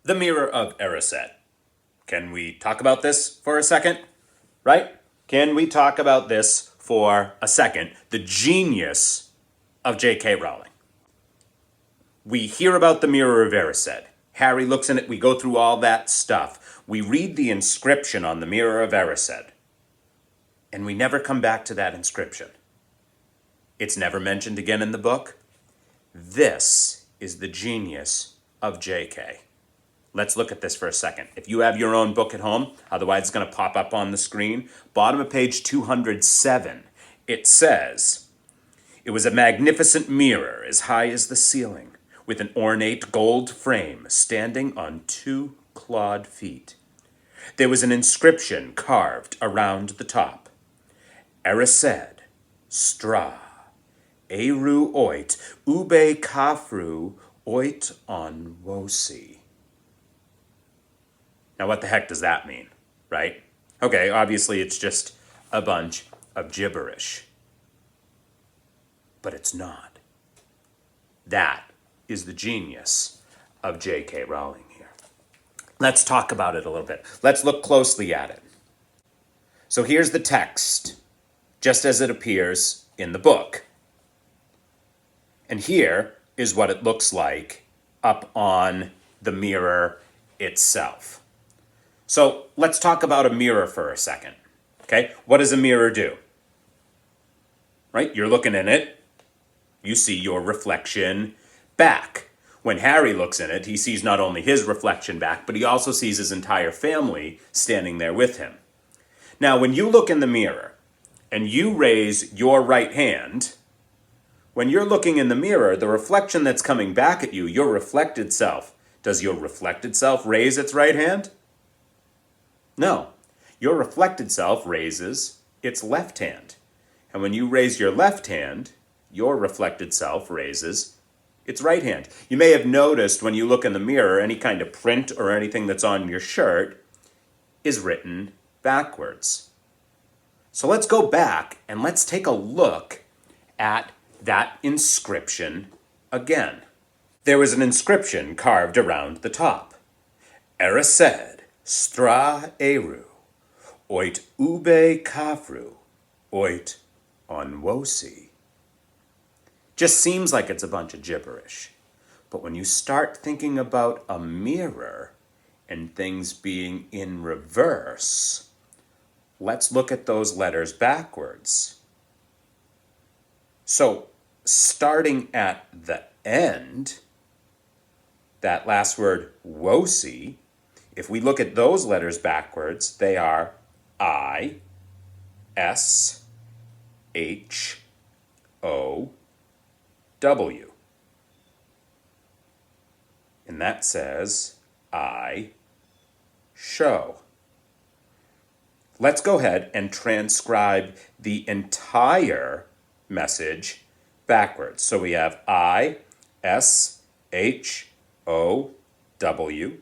The Mirror of Erised. Can we talk about this for a second? Right? Can we talk about this for a second? The genius of J.K. Rowling. We hear about the Mirror of Erised. Harry looks in it, we go through all that stuff. We read the inscription on the Mirror of Erised. And we never come back to that inscription. It's never mentioned again in the book. This is the genius of J.K. Let's look at this for a second. If you have your own book at home, otherwise it's going to pop up on the screen, bottom of page 207, it says, "It was a magnificent mirror as high as the ceiling, with an ornate gold frame standing on two clawed feet. There was an inscription carved around the top. Erised, Stra, Eru oit, ube kafru oit on wosi." Now, what the heck does that mean, right? Okay, obviously it's just a bunch of gibberish. But it's not. That is the genius of J.K. Rowling here. Let's talk about it a little bit. Let's look closely at it. So here's the text, just as it appears in the book. And here is what it looks like up on the mirror itself. So let's talk about a mirror for a second. Okay, what does a mirror do? Right, you're looking in it, you see your reflection back. When Harry looks in it, he sees not only his reflection back, but he also sees his entire family standing there with him. Now, when you look in the mirror and you raise your right hand, when you're looking in the mirror, the reflection that's coming back at you, your reflected self, does your reflected self raise its right hand? No. Your reflected self raises its left hand. And when you raise your left hand, your reflected self raises its right hand. You may have noticed when you look in the mirror, any kind of print or anything that's on your shirt is written backwards. So let's go back and let's take a look at that inscription again. There was an inscription carved around the top. Erised, Stra Eru, oit ube kafru, oit onwosi. Just seems like it's a bunch of gibberish. But when you start thinking about a mirror and things being in reverse, let's look at those letters backwards. So, starting at the end, that last word, wosi, if we look at those letters backwards, they are I, S, H, O, W. And that says, I show. Let's go ahead and transcribe the entire message backwards. So we have I, S, H, O, W,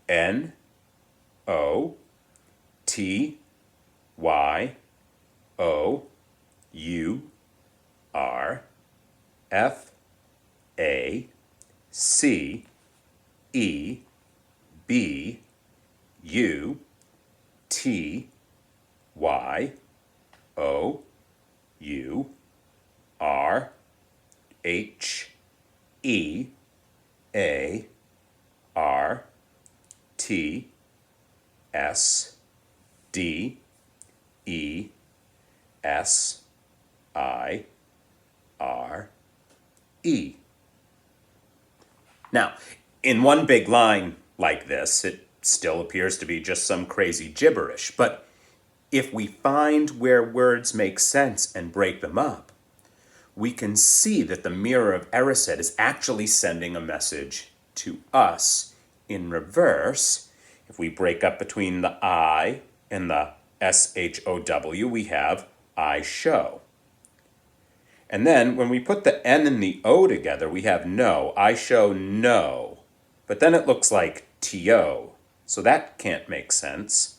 N, O, T, Y, O, U, R, F, A, C, E, B, U, T, Y, O, U, R, H, E, A, R, T, S, D, E, S, I, R, E. Now, in one big line like this, it still appears to be just some crazy gibberish, but if we find where words make sense and break them up, we can see that the Mirror of Erised is actually sending a message to us in reverse. If we break up between the I and the S-H-O-W, we have I show. And then when we put the N and the O together, we have no. I show no. But then it looks like T-O. So that can't make sense.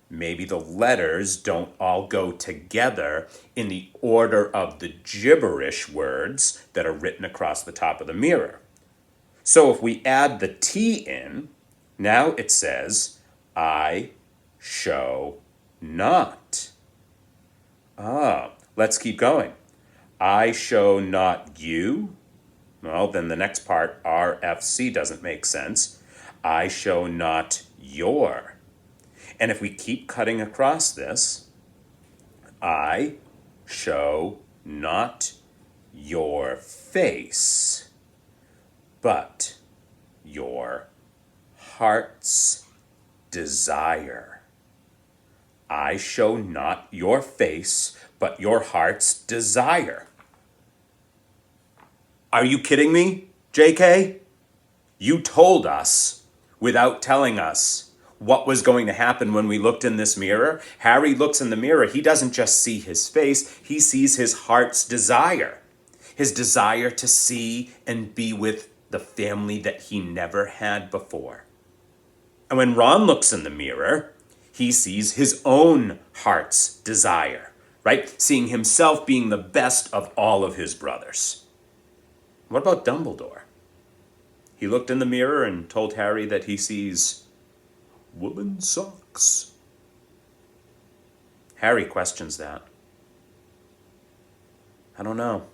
Maybe the letters don't all go together in the order of the gibberish words that are written across the top of the mirror. So if we add the T in, now it says, I show not. Let's keep going. I show not you. Well, then the next part, RFC, doesn't make sense. I show not your. And if we keep cutting across this, I show not your face, but your heart's desire. I show not your face, but your heart's desire. Are you kidding me, JK? You told us, without telling us, what was going to happen when we looked in this mirror. Harry looks in the mirror. He doesn't just see his face. He sees his heart's desire. His desire to see and be with the family that he never had before. And when Ron looks in the mirror, he sees his own heart's desire, right? Seeing himself being the best of all of his brothers. What about Dumbledore? He looked in the mirror and told Harry that he sees woolen socks. Harry questions that. I don't know.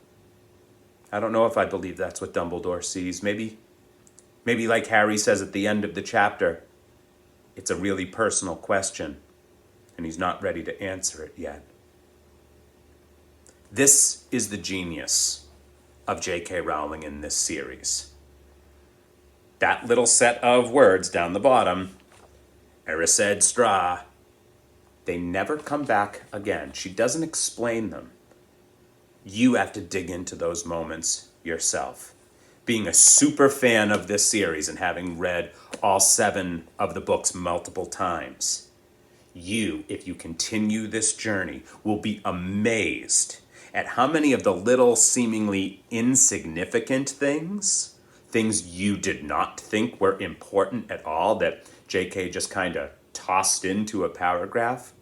I don't know if I believe that's what Dumbledore sees. Maybe like Harry says at the end of the chapter, it's a really personal question, and he's not ready to answer it yet. This is the genius of J.K. Rowling in this series. That little set of words down the bottom, Erised straw, they never come back again. She doesn't explain them. You have to dig into those moments yourself. Being a super fan of this series and having read all 7 of the books multiple times, you, if you continue this journey, will be amazed at how many of the little seemingly insignificant things you did not think were important at all, that JK just kind of tossed into a paragraph,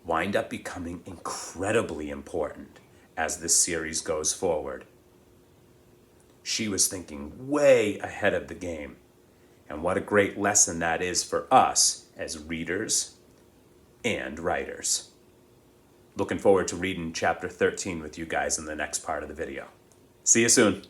wind up becoming incredibly important as this series goes forward. She was thinking way ahead of the game. And what a great lesson that is for us as readers and writers. Looking forward to reading chapter 13 with you guys in the next part of the video. See you soon.